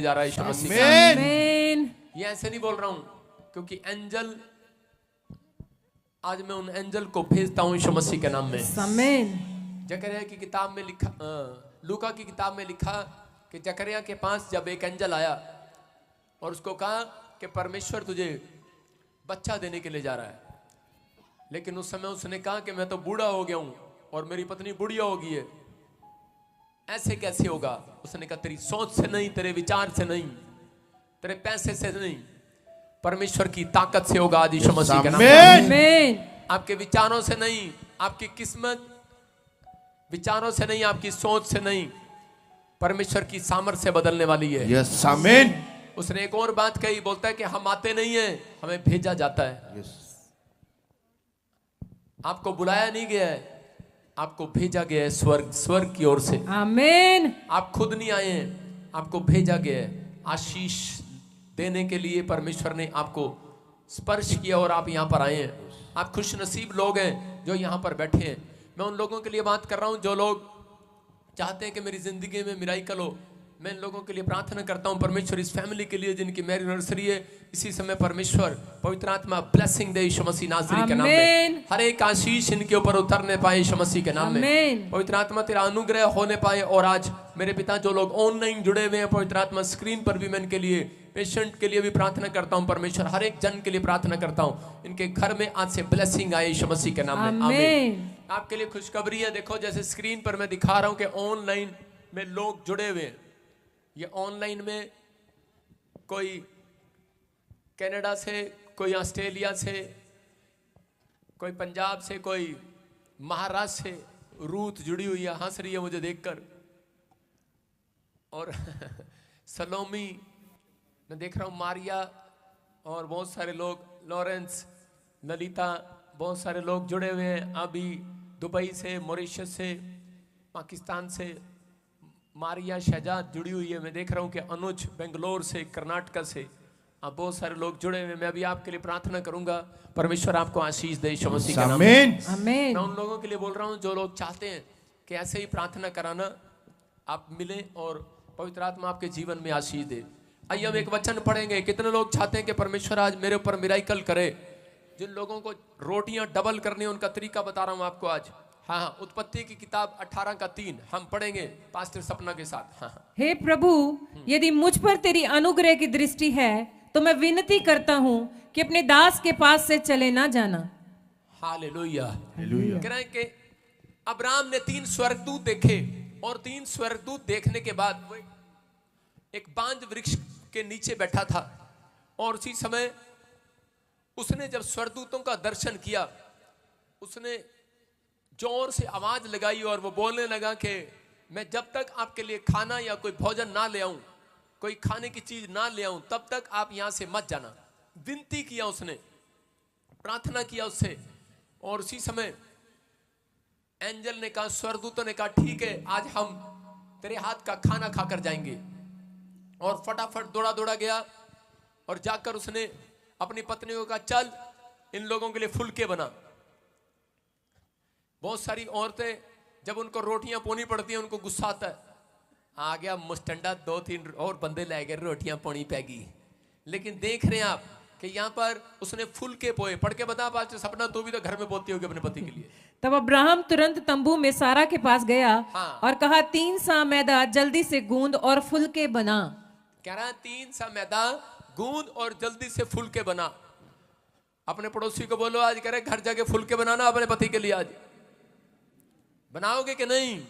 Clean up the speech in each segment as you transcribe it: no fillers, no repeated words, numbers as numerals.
जा रहा है यीशु मसीह। आमीन। ये ऐसे नहीं बोल रहा हूं क्योंकि एंजल, आज मैं उन एंजल को भेजता हूं यीशु मसीह के नाम में। आमीन। जकरिया की किताब में लिखा, लूका की किताब में लिखा कि जकरिया के पास जब एक एंजल आया और उसको कहा कि परमेश्वर तुझे बच्चा देने के लिए जा रहा है, लेकिन उस समय उसने कहा कि मैं तो बूढ़ा हो गया हूं और मेरी पत्नी बुढ़िया हो गई है, ऐसे कैसे होगा। उसने कहा तेरी सोच से नहीं, तेरे विचार से नहीं, तेरे पैसे से नहीं, परमेश्वर की ताकत से होगा आज यीशु मसीह के नाम में। आपके विचारों से नहीं, आपकी किस्मत विचारों से नहीं, आपकी सोच से नहीं, परमेश्वर की सामर्थ से बदलने वाली है। यस आमीन। उसने एक और बात कही, बोलता है कि हम आते नहीं है, हमें भेजा जाता है। यस। आपको बुलाया नहीं गया है, आपको भेजा गया है स्वर्ग की ओर से। आमीन। आप खुद नहीं आए हैं, आपको भेजा गया है। आशीष देने के लिए परमेश्वर ने आपको स्पर्श किया और आप यहाँ पर आए हैं। आप खुश नसीब लोग हैं जो यहाँ पर बैठे हैं। मैं उन लोगों के लिए बात कर रहा हूँ जो लोग चाहते हैं कि मेरी जिंदगी में मिराकल हो। मैं इन लोगों के लिए प्रार्थना करता हूँ, परमेश्वर इस फैमिली के लिए जिनकी मैरिज एनिवर्सरी है, इसी समय परमेश्वर पवित्र आत्मा ब्लेसिंग दे यीशु मसीह नासरी के नाम में। हर एक आशीष इनके ऊपर उतरने पाए यीशु मसीह के नाम में। पवित्र आत्मा तेरा अनुग्रह होने पाए। और आज मेरे पिता जो लोग ऑनलाइन जुड़े हुए हैं, पवित्र आत्मा स्क्रीन पर भी मैं इनके लिए, पेशेंट के लिए भी प्रार्थना करता हूँ। परमेश्वर हर एक जन के लिए प्रार्थना करता हूँ, इनके घर में आज से ब्लेसिंग आए यीशु मसीह के नाम में। आमीन। आपके लिए खुशखबरी है। देखो जैसे स्क्रीन पर मैं दिखा रहा हूँ कि ऑनलाइन में लोग जुड़े हुए हैं। ये ऑनलाइन में कोई कनाडा से, कोई ऑस्ट्रेलिया से, कोई पंजाब से, कोई महाराष्ट्र से। रूथ जुड़ी हुई है, हंस रही है मुझे देखकर। और सलोमी मैं देख रहा हूँ, मारिया और बहुत सारे लोग, लॉरेंस, ललिता, बहुत सारे लोग जुड़े हुए हैं। अभी दुबई से, मॉरिशस से, पाकिस्तान से मारिया शहजाद जुड़ी हुई है। मैं देख रहा हूँ कि अनुज बेंगलोर से, कर्नाटक से, आप बहुत सारे लोग जुड़े हुए हैं। मैं अभी आपके लिए प्रार्थना करूंगा, परमेश्वर आपको आशीष दे यीशु मसीह के नाम में। आमीन। मैं उन लोगों के लिए बोल रहा हूँ जो लोग चाहते हैं कि ऐसे ही प्रार्थना कराना, आप मिलें और पवित्र आत्मा आपके जीवन में आशीष दे। आइए हम एक वचन पढ़ेंगे। कितने लोग चाहते हैं कि परमेश्वर आज मेरे ऊपर मिराकल करे। जिन लोगों को रोटियां डबल करनी है उनका तरीका बता रहा हूं आपको आज। हाँ, उत्पत्ति की किताब 18:3 हम पढ़ेंगे पास्टर सपना के साथ। हाँ। हे प्रभु, यदि मुझ पर तेरी अनुग्रह की दृष्टि है तो मैं विनती करता हूँ कि अपने दास के पास से चले ना जाना। हालेलुया। कह रहे हैं कि अब्राहम ने 3 स्वर्गदूत देखे और 3 स्वर्गदूत देखने के बाद वो एक बांज वृक्ष के नीचे बैठा था। और उसी समय उसने जब स्वर्गदूतों का दर्शन किया, उसने जोर से आवाज लगाई और वो बोलने लगा कि मैं जब तक आपके लिए खाना या कोई भोजन ना ले आऊं, कोई खाने की चीज ना ले आऊं, तब तक आप यहां से मत जाना। विनती किया उसने, प्रार्थना किया उससे। और उसी समय एंजल ने कहा, स्वर्गदूतों ने कहा ठीक है, आज हम तेरे हाथ का खाना खाकर जाएंगे। और फटाफट दौड़ा दौड़ा गया और जाकर उसने अपनी पत्नी को कहा, चल इन लोगों के लिए फुलके बना। बहुत सारी औरतें जब उनको रोटियां पोनी पड़ती हैं उनको गुस्सा आता है, आ गया मुस्टंडा, 2-3 और बंदे ले गए, रोटियां पोनी पैगी। लेकिन देख रहे हैं आप कि यहाँ पर उसने फुलके पोए। पढ़ के बता पास्टर सपना, तू भी तो घर में बोलती होगी अपने पति के लिए। तब अब्राहम तुरंत तंबू में सारा के पास गया। हाँ। और कहा, 3 सा मैदा जल्दी से गूंद और फुलके बना। कह रहा है 3 सा मैदा गूंद और जल्दी से फुलके बना। अपने पड़ोसी को बोलो आज, कह रहे घर जाके फुलके बनाना अपने पति के लिए। आज बनाओगे कि नहीं?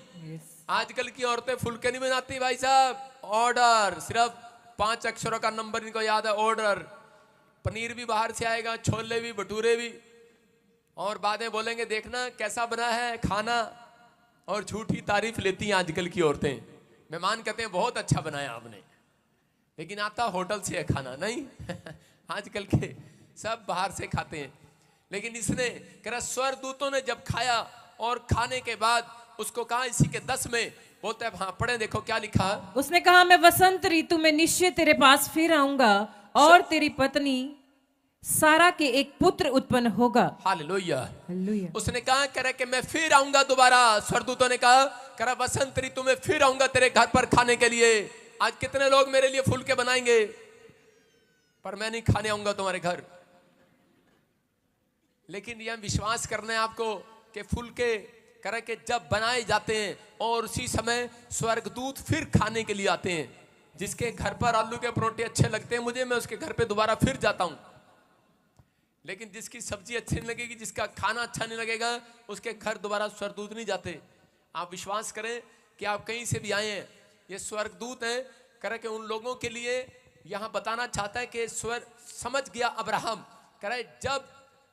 आजकल की औरतें फुलके नहीं बनाती भाई साहब, ऑर्डर। सिर्फ 5 अक्षरों का नंबर इनको याद है, ऑर्डर। पनीर भी बाहर से आएगा, छोले भी, भटूरे भी, और बाद में बोलेंगे देखना कैसा बना है खाना, और झूठी तारीफ लेती हैं आजकल की औरतें। मेहमान कहते हैं बहुत अच्छा बनाया आपने, लेकिन आता होटल से है खाना, नहीं। आजकल के सब बाहर से खाते हैं। लेकिन इसने कह रहा स्वर्गदूतों ने जब खाया और खाने के बाद उसको कहा, इसी के 10 में बोलते हैं, हाँ पढ़े, देखो क्या लिखा। उसने कहा, मैं वसंत ऋतु में निश्चय तेरे पास फिर आऊंगा और तेरी पत्नी सारा के एक पुत्र उत्पन्न होगा। हालेलुया। हालेलुया। उसने कहा, कह रहा कि मैं फिर आऊंगा दोबारा। स्वर्गदूतों ने कहा, कह रहा वसंत ऋतु में फिर आऊंगा तेरे घर पर खाने के लिए। आज कितने लोग मेरे लिए फुलके बनाएंगे, पर मैं नहीं खाने आऊंगा तुम्हारे घर। लेकिन यह विश्वास करना है आपको कि फुलके करे के जब बनाए जाते हैं और उसी समय स्वर्गदूत फिर खाने के लिए आते हैं। जिसके घर पर आलू के परोठे अच्छे लगते हैं मुझे, मैं उसके घर पे दोबारा फिर जाता हूं। लेकिन जिसकी सब्जी अच्छी नहीं लगेगी, जिसका खाना अच्छा नहीं लगेगा, उसके घर दोबारा स्वर्गदूत नहीं जाते। आप विश्वास करें कि आप कहीं से भी आए हैं, ये स्वर्गदूत हैं करे के उन लोगों के लिए यहां बताना चाहता है कि समझ गया अब्राहम करे जब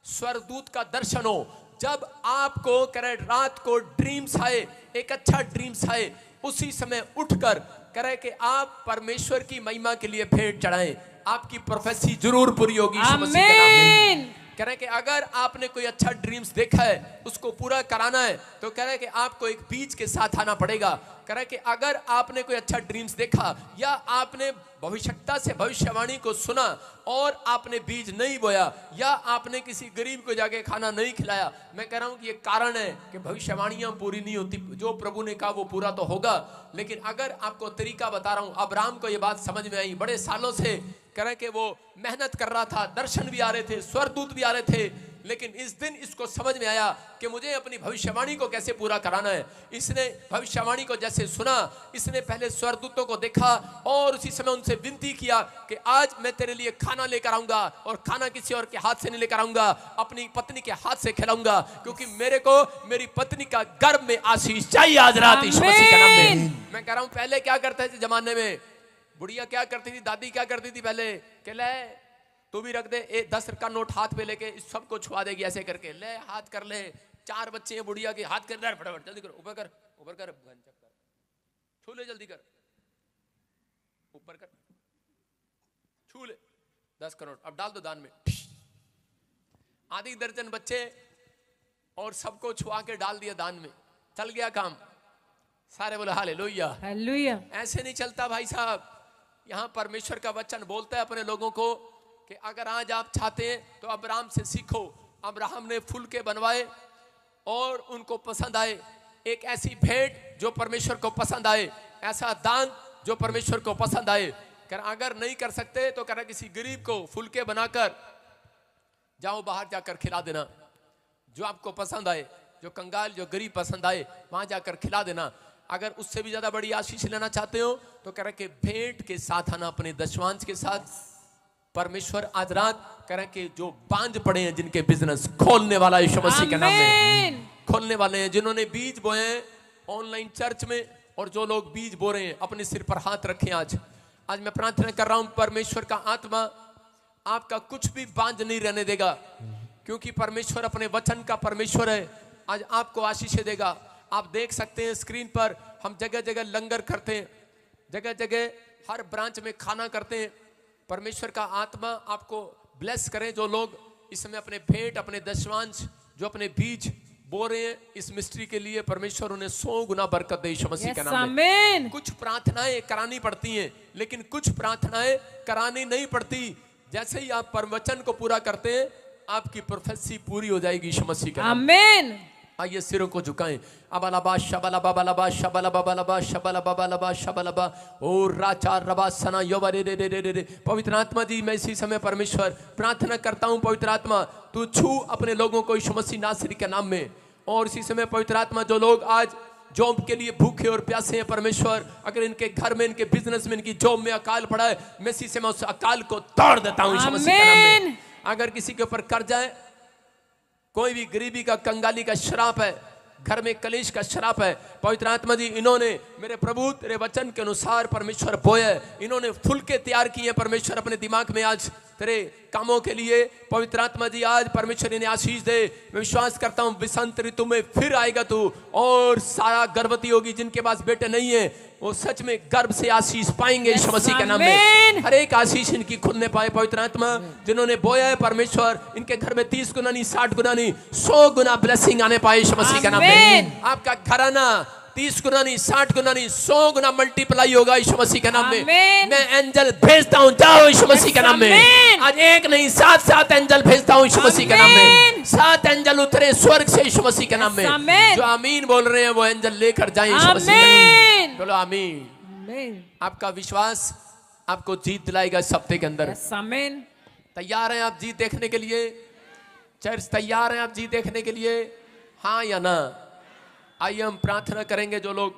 स्वर्गदूत का दर्शन हो, जब आपको करे रात को ड्रीम्स आए, एक अच्छा ड्रीम्स आए, उसी समय उठकर करे कि आप परमेश्वर की महिमा के लिए भेंट चढ़ाएं, आपकी प्रोफेसी जरूर पूरी होगी। आमीन। कह रहे कि अगर आपने कोई अच्छा ड्रीम्स देखा है उसको पूरा कराना है तो कह रहे कि आपको एक बीज के साथ आना पड़ेगा। कह रहे कि अगर आपने कोई अच्छा ड्रीम्स देखा या आपने भविष्यता से भविष्यवाणी को सुना और आपने बीज नहीं बोया या आपने किसी गरीब को जाके खाना नहीं खिलाया, मैं कह रहा हूं कि ये कारण है कि भविष्यवाणियां पूरी नहीं होती। जो प्रभु ने कहा वो पूरा तो होगा, लेकिन अगर आपको तरीका बता रहा हूं, अब्राहम को ये बात समझ में आई। बड़े सालों से कह रहे कि वो मेहनत कर रहा था, दर्शन भी आ रहे थे, स्वर्गदूत भी आ रहे थे, लेकिन इस दिन इसको समझ में आया कि मुझे अपनी भविष्यवाणी को कैसे पूरा कराना है। इसने भविष्यवाणी को जैसे सुना, इसने पहले स्वर्गदूतों को देखा और उसी समय उनसे विनती किया कि आज मैं तेरे लिए खाना लेकर आऊंगा और खाना किसी और के हाथ से नहीं लेकर आऊंगा, अपनी पत्नी के हाथ से खिलाऊंगा, क्योंकि मेरे को मेरी पत्नी का गर्भ में आशीष चाहिए आज रात यीशु मसीह के नाम में। मैं कह रहा हूं पहले क्या करते थे जमाने में, बुढ़िया क्या करती थी, दादी क्या करती थी पहले, कि ले तू भी रख दे, 10 का नोट हाथ पे लेके सबको छुआ देगी ऐसे करके, ले हाथ कर ले, 4 बच्चे हैं बुढ़िया के, हाथ कर दे फटाफट, जल्दी कर, ऊपर कर, ऊपर कर, छू ले, जल्दी कर, ऊपर कर, छू ले, 10 का नोट अब डाल दो दान में। आधी दर्जन बच्चे और सबको छुआ के डाल दिया दान में, चल गया काम। सारे बोले हालेलुया, हालेलुया। ऐसे नहीं चलता भाई साहब। यहां परमेश्वर का वचन बोलता है अपने लोगों को कि अगर आज आप चाहते हैं तो अब्राहम से सीखो। अब्राहम ने फुलके बनवाए और उनको पसंद आए, एक ऐसी भेंट जो परमेश्वर को पसंद आए, ऐसा दान जो परमेश्वर को पसंद आए। अगर नहीं कर सकते तो कह किसी गरीब को फुलके बनाकर जाओ बाहर जाकर खिला देना, जो आपको पसंद आए, जो कंगाल जो गरीब पसंद आए वहां जाकर खिला देना। अगर उससे भी ज्यादा बड़ी आशीष लेना चाहते हो तो कह रहे कि भेंट के साथ आना, अपने दशमांश के साथ। परमेश्वर आज रात कह रहे कि जो बांझ पड़े हैं, जिनके बिजनेस खोलने वाला यीशु मसीह के नाम में खोलने वाले हैं, जिन्होंने बीज बोए हैं ऑनलाइन चर्च में, और जो लोग बीज बो रहे हैं अपने सिर पर हाथ रखें। आज मैं प्रार्थना कर रहा हूं, परमेश्वर का आत्मा आपका कुछ भी बांझ नहीं रहने देगा, क्योंकि परमेश्वर अपने वचन का परमेश्वर है। आज आपको आशीष देगा। आप देख सकते हैं स्क्रीन पर, हम जगह जगह लंगर करते हैं, जगह जगह हर ब्रांच में खाना करते हैं। परमेश्वर का आत्मा आपको ब्लेस करें। जो लोग इस समय अपने भेंट, अपने दशमांश, जो अपने बीज बो रहे हैं इस मिस्ट्री के लिए, परमेश्वर उन्हें 100 गुना बरकत दे यीशु मसीह के नाम में। कुछ प्रार्थनाएं करानी पड़ती हैं, लेकिन कुछ प्रार्थनाएं करानी नहीं पड़ती। जैसे ही आप परवचन को पूरा करते हैं, आपकी प्रोफेसी पूरी हो जाएगी यीशु मसीह के नाम में। आमीन। आइए सिरों को झुकाएं। अबलबा शबलबा बलबा शबलबा बलबा शबलबा बलबा शबलबा ओ राचा रबा सना योबरे रे रे रे रे। पवित्र आत्मा जी, मैं इसी समय परमेश्वर प्रार्थना करता हूं, पवित्र आत्मा तू छू अपने लोगों को यीशु मसीह नासरी के नाम में। और इसी समय पवित्र आत्मा, जो लोग आज जॉब के लिए भूखे और प्यासे हैं परमेश्वर, अगर इनके घर में, इनके बिजनेस में, इनकी जॉब में अकाल पड़ा है, मैं इसी समय उस अकाल को तोड़ देता हूं यीशु मसीह के नाम में। अगर किसी के ऊपर कर्जा है, कोई भी गरीबी का, कंगाली का श्राप है, घर में कलेश का श्राप है, पवित्र आत्मा जी इन्होंने मेरे प्रभु तेरे वचन के अनुसार परमेश्वर बोया, इन्होंने फुलके तैयार किए परमेश्वर अपने दिमाग में आज तेरे कामों के लिए। पवित्र आत्मा जी आज परमेश्वर इन्हें आशीष दे। मैं विश्वास करता हूं बसंत ऋतु में फिर आएगा तू, और सारा गर्भवती होगी जिनके पास बेटे नहीं है, वो सच में गर्भ से आशीष पाएंगे यीशु मसीह के नाम में। हर एक आशीष इनकी खुलने पाए। पवित्र आत्मा जिन्होंने बोया है परमेश्वर, इनके घर में 30 गुना नहीं, 60 गुना नहीं, 100 गुना ब्लेसिंग आने पाए यीशु मसीह के नाम में। आपका घराना 30 गुना नहीं, 60 गुना नहीं, 100 गुना मल्टीप्लाई होगा यीशु मसीह के नाम में। मैं एंजल भेजता हूं, जाओ यीशु मसीह के नाम में। आज एक नहीं 7 एंजल भेजता हूं यीशु मसीह के नाम में। 7 एंजल उतरे स्वर्ग से यीशु मसीह के नाम में। जो आमीन बोल रहे हैं वो एंजल लेकर जाए यीशु मसीह के नाम में। बोलो आमीन। Amen. आपका विश्वास आपको जीत दिलाएगा इस हफ्ते के अंदर। Yes, amen. तैयार हैं आप जीत देखने के लिए? चर्च तैयार हैं आप जीत देखने के लिए? हाँ या ना? आइए हम प्रार्थना करेंगे। जो लोग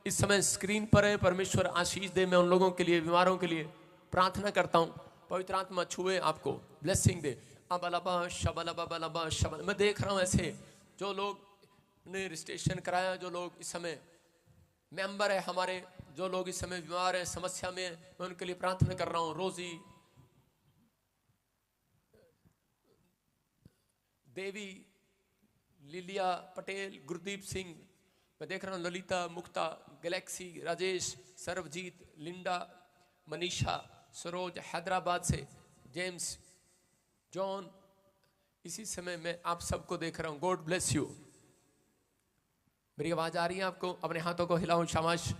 इस समय स्क्रीन पर हैं, परमेश्वर आशीष दे। मैं उन लोगों के लिए, बीमारों के लिए प्रार्थना करता हूँ, पवित्र आत्मा छुए आपको, ब्लेसिंग दे। अबलबा शबलबा बलबा शबल। मैं देख रहा हूँ ऐसे जो लोग ने रजिस्ट्रेशन कराया, जो लोग इस समय मेंबर है हमारे, जो लोग इस समय बीमार हैं, समस्या में, मैं उनके लिए प्रार्थना कर रहा हूँ। रोजी, देवी, लिलिया पटेल, गुरदीप सिंह, मैं देख रहा हूँ ललिता, मुक्ता, गैलेक्सी, राजेश, सर्वजीत, लिंडा, मनीषा, सरोज, हैदराबाद से, जेम्स, जॉन, इसी समय मैं आप सबको देख रहा हूँ। God bless you. मेरी आवाज आ रही है आपको? अपने हाथों को हिलाओ, शाबाश।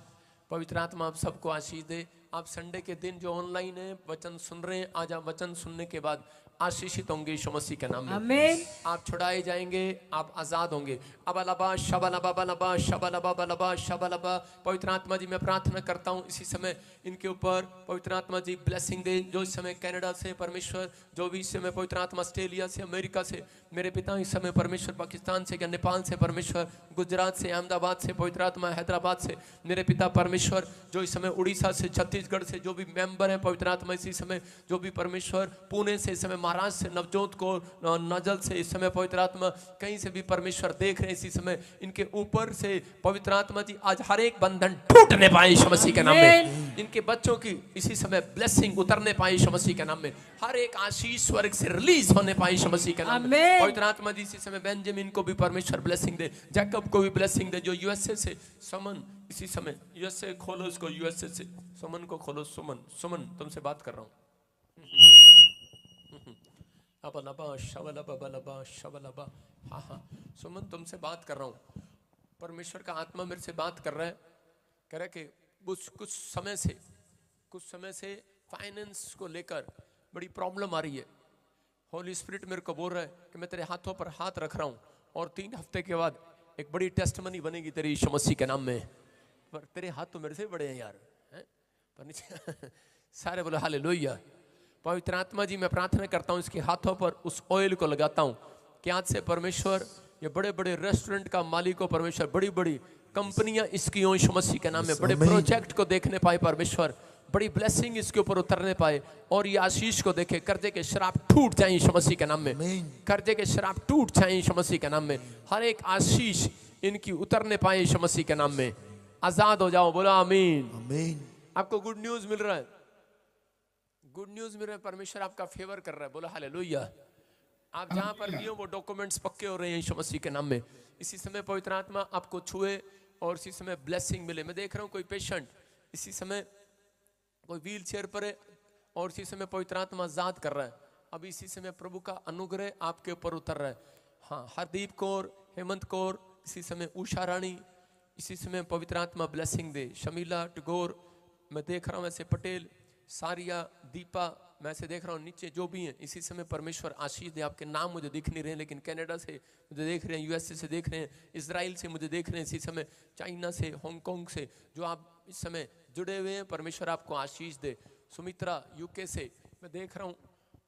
पवित्र आत्मा आप सबको आशीष दे। आप संडे के दिन जो ऑनलाइन है, वचन सुन रहे हैं, आज आप वचन सुनने के बाद आशीषित होंगे यीशु मसीह के नाम में। Amen. आप छुड़ाए जाएंगे, आप आजाद होंगे। अबलबा शबलबा बलबा शबलबा बलबा शबलबा। पवित्र आत्मा जी मैं प्रार्थना करता हूँ इसी समय इनके ऊपर, पवित्र आत्मा जी ब्लेसिंग दे। जो इस समय कनाडा से परमेश्वर, जो भी इस समय पवित्र आत्मा ऑस्ट्रेलिया से, अमेरिका से, मेरे पिता इस समय परमेश्वर पाकिस्तान से, नेपाल से परमेश्वर, गुजरात से, अहमदाबाद से, पवित्र आत्मा हैदराबाद से, मेरे पिता परमेश्वर, जो इस समय उड़ीसा से, छत्तीसगढ़ से जो भी मेंबर है पवित्र आत्मा इसी समय, जो भी परमेश्वर पुणे से, इस समय महाराष्ट्र से, नवजोत को, नजल से, इस समय पवित्र आत्मा कहीं से भी परमेश्वर देख रहे हैं इसी समय, इनके ऊपर से पवित्र आत्मा जी आज हर एक बंधन टूटने पाए यीशु मसीह के नाम में। इनके बच्चों की इसी समय ब्लेसिंग उतरने पाए यीशु मसीह के नाम में। हर एक आशीष स्वर्ग से रिलीज होने पाए यीशु मसीह के नाम में। पवित्र आत्मा जी इसी समय बेंजामिन को भी परमेश्वर ब्लेसिंग दे, जैकब को भी ब्लेसिंग दे। जो यूएसए से समन, इसी समय यूएसए खोलो इसको, यूएसए से सुमन को खोलो। सुमन, सुमन तुमसे बात कर रहा हूँ। हाँ हाँ सुमन तुमसे बात कर रहा हूँ। परमेश्वर का आत्मा मेरे से बात कर रहा है, कह रहा है कि कुछ समय से फाइनेंस को लेकर बड़ी प्रॉब्लम आ रही है। होली स्पिरिट मेरे को बोल रहा है कि मैं तेरे हाथों पर हाथ रख रहा हूँ और 3 हफ्ते के बाद एक बड़ी टेस्टमनी बनेगी तेरी यीशु मसीह के नाम में। पर तेरे हाथ तो मेरे से बड़े हैं यार, हैं? पर नीचे सारे बोले हालेलुया। पवित्र आत्मा जी मैं प्रार्थना करता हूँ इसके हाथों पर उस ऑयल को लगाता हूँ कि आज से परमेश्वर ये बड़े बड़े रेस्टोरेंट का मालिक हो परमेश्वर, बड़ी बड़ी कंपनियां इसकी हो यीशु मसीह के नाम में, बड़े प्रोजेक्ट को देखने पाए परमेश्वर, बड़ी ब्लेसिंग इसके ऊपर उतरने पाए और ये आशीष को देखे। कर्जे के शराब टूट जाए यीशु मसीह के नाम में, कर्जे के शराब टूट जाए यीशु मसीह के नाम में। हर एक आशीष इनकी उतरने पाए यीशु मसीह के नाम में। आजाद हो जाओ, बोला आमीन। आपको गुड न्यूज मिल रहा है, गुड न्यूज मिल रहा है, परमेश्वर आपका फेवर कर रहा है, बोला हालेलुया। आप जहां पर भी हो वो डॉक्यूमेंट्स पक्के हो रहे हैं यीशु मसीह के नाम में। इसी समय पवित्र आत्मा आपको छुए और इसी समय ब्लेसिंग मिले। मैं देख रहा हूं कोई पेशेंट इसी समय कोई व्हील चेयर पर है और इसी समय पवित्र आत्मा आजाद कर रहा है। अभी इसी समय प्रभु का अनुग्रह आपके ऊपर उतर रहा है। हाँ, हरदीप कौर, हेमंत कौर, इसी समय उषा रानी, इसी समय पवित्र आत्मा ब्लेसिंग दे। शमीला टगोर, मैं देख रहा हूँ ऐसे पटेल, सारिया, दीपा, मैं ऐसे देख रहा हूँ नीचे जो भी हैं इसी समय परमेश्वर आशीष दे। आपके नाम मुझे दिख नहीं रहे लेकिन कनाडा से मुझे देख रहे हैं, यूएसए से देख रहे हैं, इजराइल से मुझे देख रहे हैं इसी समय, चाइना से, हांगकांग से जो आप इस समय जुड़े हुए हैं, परमेश्वर आपको आशीष दे। सुमित्रा यूके से मैं देख रहा हूँ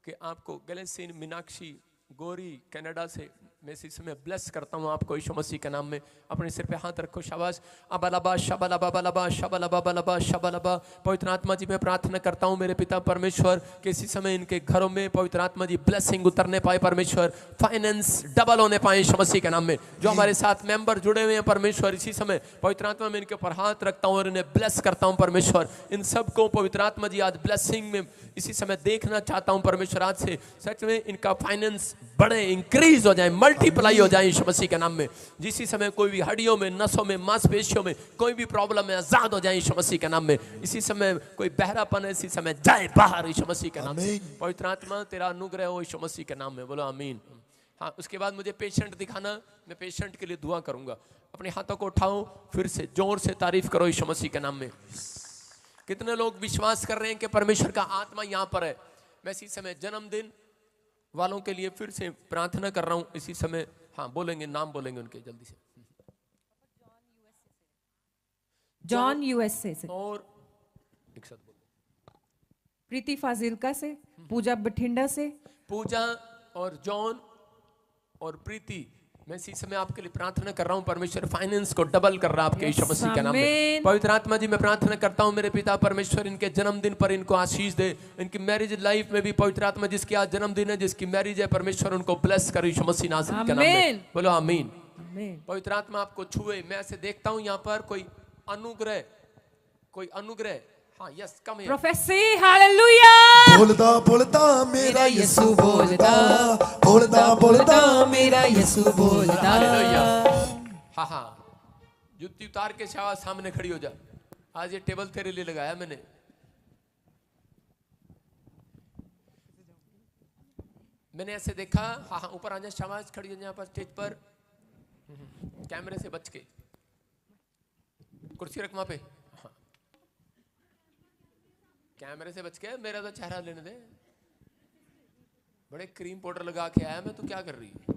कि आपको, गैलेसिन, मीनाक्षी, गौरी कनाडा से मैं इसी समय ब्लेस करता हूँ आपको यीशु मसीह के नाम में। अपने सिर पे हाथ रखो, शाबाश। अबलबा शबलबा बलबा शबलबा बलबा शबलबा। पवित्र आत्मा जी मैं प्रार्थना करता हूँ मेरे पिता परमेश्वर कि इसी समय इनके घरों में पवित्र आत्मा जी ब्लेसिंग उतरने पाए परमेश्वर, फाइनेंस डबल होने पाए यीशु मसीह के नाम में। जो हमारे साथ मेंबर जुड़े हुए हैं परमेश्वर, इसी समय पवित्र आत्मा में इनके ऊपर हाथ रखता हूँ और इन्हें ब्लेस करता हूँ परमेश्वर। इन सबको पवित्र आत्मा जी आज ब्लेसिंग में इसी समय देखना चाहता हूँ परमेश्वर। आज से सच में इनका फाइनेंस बढ़े, इंक्रीज हो जाए, मल्टीप्लाई हो जाए यीशु मसीह के नाम में। जिसी समय कोई भी हड्डियों में, नसों में, मांसपेशियों में कोई भी प्रॉब्लम है, आजाद हो जाए यीशु मसीह के नाम में। इसी समय कोई बहरापन है, इसी समय जाए बाहर यीशु मसीह के नाम में। पवित्र आत्मा तेरा अनुग्रह हो यीशु मसीह के नाम में, बोलो आमीन। हाँ, उसके बाद मुझे पेशेंट दिखाना, मैं पेशेंट के लिए दुआ करूंगा। अपने हाथों को उठाओ, फिर से जोर से तारीफ करो यीशु मसीह के नाम में। कितने लोग विश्वास कर रहे हैं कि परमेश्वर का आत्मा यहाँ पर है। मैं इसी समय जन्मदिन वालों के लिए फिर से प्रार्थना कर रहा हूँ इसी समय। हाँ, बोलेंगे, नाम बोलेंगे उनके जल्दी से। जॉन यूएसए से और प्रीति फाजिल्का से, पूजा बठिंडा से, पूजा और जॉन और प्रीति, मैं इसी समय आपके लिए प्रार्थना कर रहा हूं, परमेश्वर फाइनेंस को डबल कर रहा है आपके यीशु मसीह के नाम में। आमीन। पवित्र आत्मा जी मैं प्रार्थना करता हूं मेरे पिता परमेश्वर इनके जन्मदिन पर इनको आशीष दे, इनकी मैरिज लाइफ में भी पवित्र आत्मा जिसकी आज जन्मदिन है, जिसकी मैरिज है, परमेश्वर उनको ब्लेस कर यीशु मसीह नासरी के नाम में। आमीन। बोलो आमीन। आमीन। पवित्र आत्मा आपको छुए। मैं ऐसे देखता हूं यहाँ पर कोई अनुग्रह, कोई अनुग्रह। हाँ यस कम है। Prophecy hallelujah. बोलता बोलता मेरा यीशु बोलता, बोलता बोलता मेरा यीशु बोलता। हालेलुया। हाँ हाँ, जुत्ती उतार के शाबाश सामने खड़ी हो जा। आज ये टेबल तेरे लिए लगाया मैंने। मैंने ऐसे देखा। हाँ हाँ ऊपर आ जा, शाबाश खड़ी हो जा यहाँ पर स्टेज पर। कैमरे से बच के, कुर्सी रख वहां पे। हाँ कैमरे से बच के, मेरा तो चेहरा लेने दे। बड़े क्रीम पाउडर लगा के आया मैं, तू क्या कर रही है?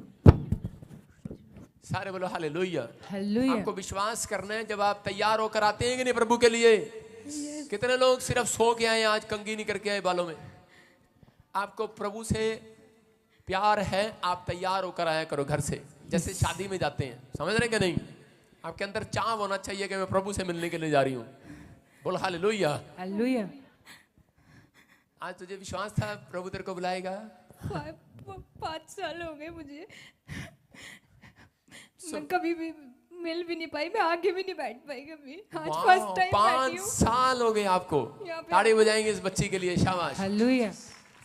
सारे बोलो हालेलुया। हालेलुया। आपको विश्वास करना है जब आप तैयार होकर आते हैं कि नहीं प्रभु के लिए। कितने लोग सिर्फ सो के आए, आज कंघी नहीं करके आए बालों में। आपको प्रभु से प्यार है, आप तैयार होकर आया करो घर से, जैसे शादी में जाते हैं। समझ रहे कि नहीं? आपके अंदर चाव होना चाहिए कि मैं प्रभु से मिलने के लिए जा रही हूँ। बोलो हालेलुया। हालेलुया। आज तुझे विश्वास था प्रभु तेरे को बुलाएगा? 5 साल हो गए मुझे, मैं कभी भी मिल भी नहीं पाई, मैं आगे भी नहीं बैठ पाई कभी। आज फर्स्ट टाइम 5 बैठी हूँ। साल हो गए आपको। यहाँ पे- ताड़ी बजाएंगे इस बच्ची के लिए, शाबाश। हालेलुया।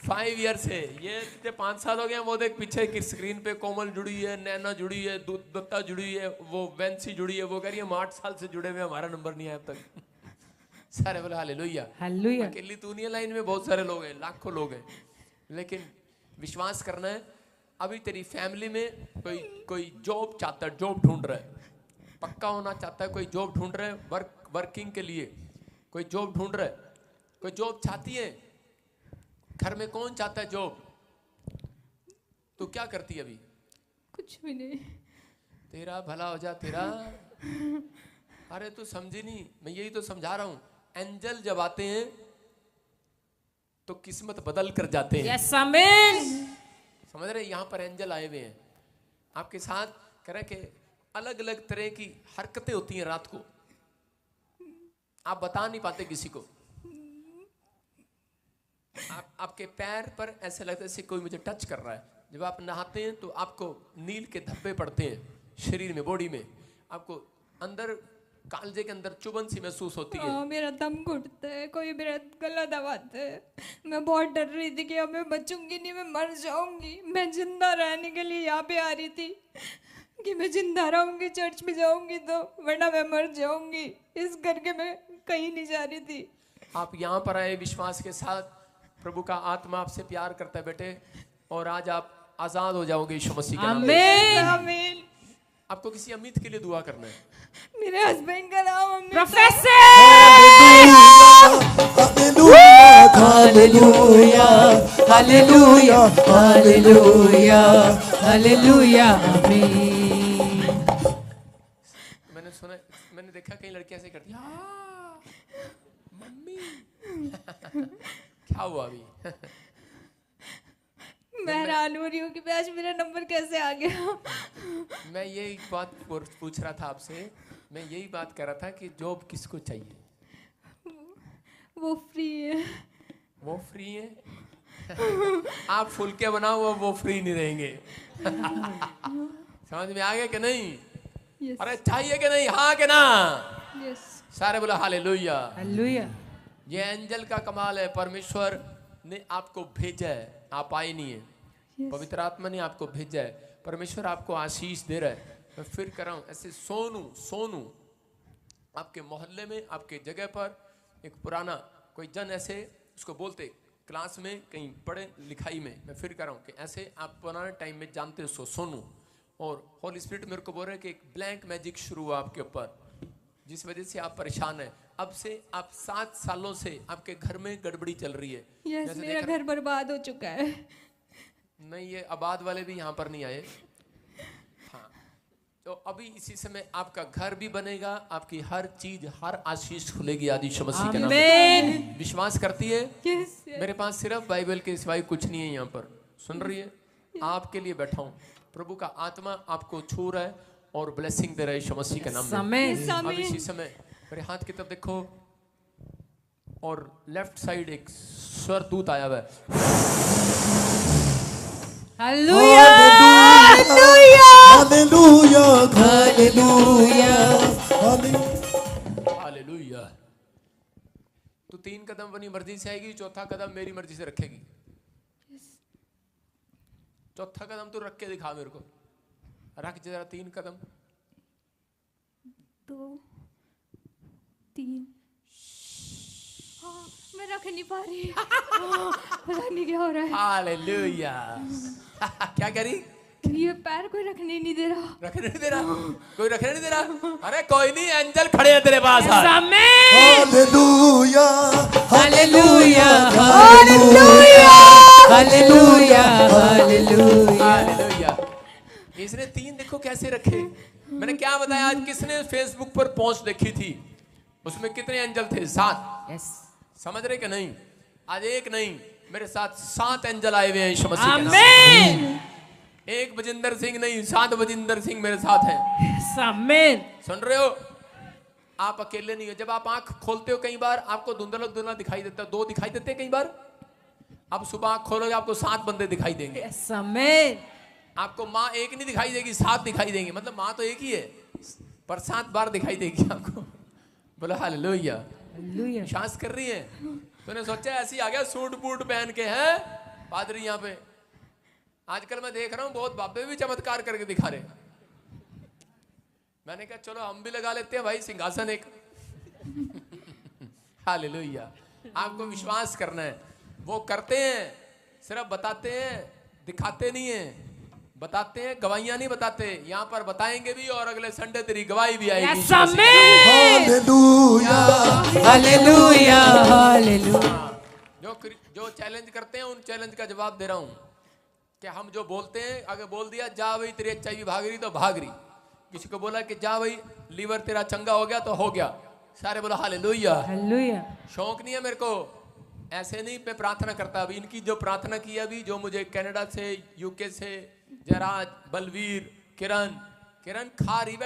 5 ईयर से ये 5 साल हो गए। वो देख पीछे की स्क्रीन पे कोमल जुड़ी है, नैना जुड़ी है, दत्ता जुड़ी है, वो वैंसी जुड़ी है। वो कह रही है हम 8 साल से जुड़े हुए, हमारा नंबर नहीं आया अब तक। सारे बोले हालेलुया। हालेलुया। अकेली तू नहीं है लाइन में, बहुत सारे लोग हैं, लाखों लोग हैं। लेकिन विश्वास करना है, अभी तेरी फैमिली में कोई जॉब चाहता है, जॉब ढूंढ रहा है, पक्का होना चाहता है, कोई जॉब ढूंढ रहा है, वर्किंग के लिए कोई जॉब ढूंढ रहा है, कोई जॉब चाहती है। घर में कौन चाहता है जॉब? तू क्या करती है अभी? कुछ भी नहीं। तेरा भला हो जा तेरा। अरे तू समझी नहीं, मैं यही तो समझा रहा हूं। एंजल जब आते हैं तो किस्मत बदल कर जाते हैं। यस आमीन। समझ रहे? यहां पर एंजल आए हुए हैं आपके साथ, कह रहे कि अलग अलग तरह की हरकतें होती हैं रात को, आप बता नहीं पाते किसी को। आपके पैर पर ऐसे लगता है जैसे कोई मुझे टच कर रहा है। जब आप नहाते हैं तो आपको नील के धब्बे पड़ते हैं शरीर में, बॉडी में। आपको अंदर कालजे के अंदर चुभन सी महसूस होती है। मेरा दम घुटता है, कोई मेरा गला दबाता है। मैं बहुत डर रही थी कि अब मैं बचूंगी नहीं, मैं मर जाऊंगी। मैं जिंदा रहने के लिए यहाँ पे आ रही थी कि मैं जिंदा रहूंगी, चर्च में जाऊंगी तो, वरना मैं मर जाऊंगी। इस करके मैं कहीं नहीं जा रही थी। आप यहाँ पर आए विश्वास के साथ। प्रभु का आत्मा आपसे प्यार करता है बेटे, और आज आप आजाद हो जाओगे यीशु मसीह के नाम में। आमीन। आमीन। आपको किसी अमित के लिए दुआ करना है। मेरे हस्बैंड का नाम अमित है। Prophecy hallelujah, hallelujah, hallelujah, hallelujah. आमीन। मैंने सुना, मैंने देखा कई लड़कियां ऐसे करती हैं, "हाँ, मम्मी।" क्या हुआ अभी? मैं हैरान हो रही हूँ कि आज मेरा नंबर कैसे आ गया। मैं यही बात पूछ रहा था आपसे। मैं यही बात कर रहा था कि जॉब किसको चाहिए? वो फ्री है। वो फ्री है। आप फुलके बनाओ, वो फ्री नहीं रहेंगे। समझ में आ गया कि नहीं? यस अरे चाहिए कि नहीं? हाँ कि ना? यस। सारे बोला हालेलुया। हालेलुया। ये एंजल का कमाल है, परमेश्वर ने आपको भेजा है, आप आए नहीं है। पवित्र आत्मा ने आपको भेजा है, परमेश्वर आपको आशीष दे रहा है। मैं फिर कर रहा हूं, ऐसे सोनू आपके मोहल्ले में, आपके जगह पर एक पुराना कोई जन ऐसे उसको बोलते क्लास में कहीं पढ़े लिखाई में। मैं फिर कर रहा हूँ कि ऐसे आप पुराने टाइम में जानते हो उसको सोनू। और होली स्पिरिट मेरे को बोल रहे हैं कि एक ब्लैंक मैजिक शुरू हुआ आपके ऊपर, जिस वजह से आप परेशान हैं। अब से आप 7 सालों से आपके घर में गड़बड़ी चल रही है। यस जैसे मेरा देख रहे- घर बर्बाद हो चुका है। नहीं, ये आबाद वाले भी यहाँ पर नहीं आए। हाँ, तो अभी इसी समय आपका घर भी बनेगा, आपकी हर चीज, हर आशीष खुलेगी आदि यीशु मसीह के नाम में। आमीन। विश्वास करती है? यस मेरे पास सिर्फ बाइबल के सिवाय कुछ नहीं है यहाँ पर, सुन रही है? आपके लिए बैठा हूँ। प्रभु का आत्मा आपको छू रहा है और ब्लेसिंग दे रहा है यीशु मसीह के नाम में। आमीन। अब इसी समय मेरे हाथ की तरफ देखो और लेफ्ट साइड एक स्वर्गदूत आया हुआ है। Hallelujah hallelujah hallelujah hallelujah. तू 3 कदम अपनी मर्जी से आएगी, चौथा कदम मेरी मर्जी से रखेगी। चौथा कदम तू रख के दिखा मेरे को, रख जरा 3 कदम। 2 3 हाँ, मैं रख नहीं पा रही। पता नहीं क्या हो रहा है। हालेलुया। क्या कह रही? ये पैर कोई रखने नहीं दे रहा। रखने नहीं दे रहा? कोई रखने नहीं दे रहा? अरे कोई नहीं, एंजल खड़े हैं तेरे पास आज। आमीन। Hallelujah hallelujah hallelujah hallelujah hallelujah. Hallelujah. इसने 3 देखो कैसे रखे। मैंने क्या बताया आज? किसने फेसबुक पर पोस्ट देखी थी? उसमें कितने एंजल थे? 7। यस। समझ रहे कि नहीं? आज एक नहीं, मेरे साथ 7 एंजल आए हुए हैं यीशु मसीह के नाम से। आमीन। एक बजिंदर सिंह नहीं, 7 बजिंदर सिंह मेरे साथ हैं। आमीन। सुन रहे हो? आप अकेले नहीं हो। जब आप आंख खोलते हो कई बार आपको धुंधला धुंधला दिखाई देता है, 2 दिखाई देते हैं कई बार। अब सुबह आंख खोलोगे आपको 7 बंदे दिखाई देंगे। यस। आमीन। आपको माँ एक नहीं दिखाई देगी, 7 दिखाई देंगे। मतलब माँ तो एक ही है पर 7 बार दिखाई देगी आपको। बोला हालेलुया। हालेलुया। विश्वास कर रही है? तूने सोचा ऐसे ही आ गया सूट बूट पहन के है पादरी यहाँ पे? आजकल मैं देख रहा हूँ बहुत बाबे भी चमत्कार करके दिखा रहे। मैंने कहा चलो हम भी लगा लेते हैं भाई सिंहासन एक। हालेलुया। आपको विश्वास करना है। वो करते हैं, सिर्फ बताते हैं, दिखाते नहीं है। बताते हैं, गवाहियां नहीं बताते। यहाँ पर बताएंगे भी और अगले संडे तेरी गवाही भी आएगी। यस। आमीन। Hallelujah hallelujah hallelujah. जो चैलेंज करते हैं उन चैलेंज का जवाब दे रहा हूं कि हम जो बोलते हैं, अगर बोल दिया जा भाई तेरी HIV भाग रही तो भाग रही। किसी को बोला कि जा भाई लीवर तेरा चंगा हो गया तो हो गया। सारे बोला हालेलुया। हालेलुया। शौक नहीं है मेरे को, ऐसे नहीं मैं प्रार्थना करता। अभी इनकी जो प्रार्थना की अभी, जो मुझे कनाडा से, UK से, जयराज, बलवीर, किरण खा रही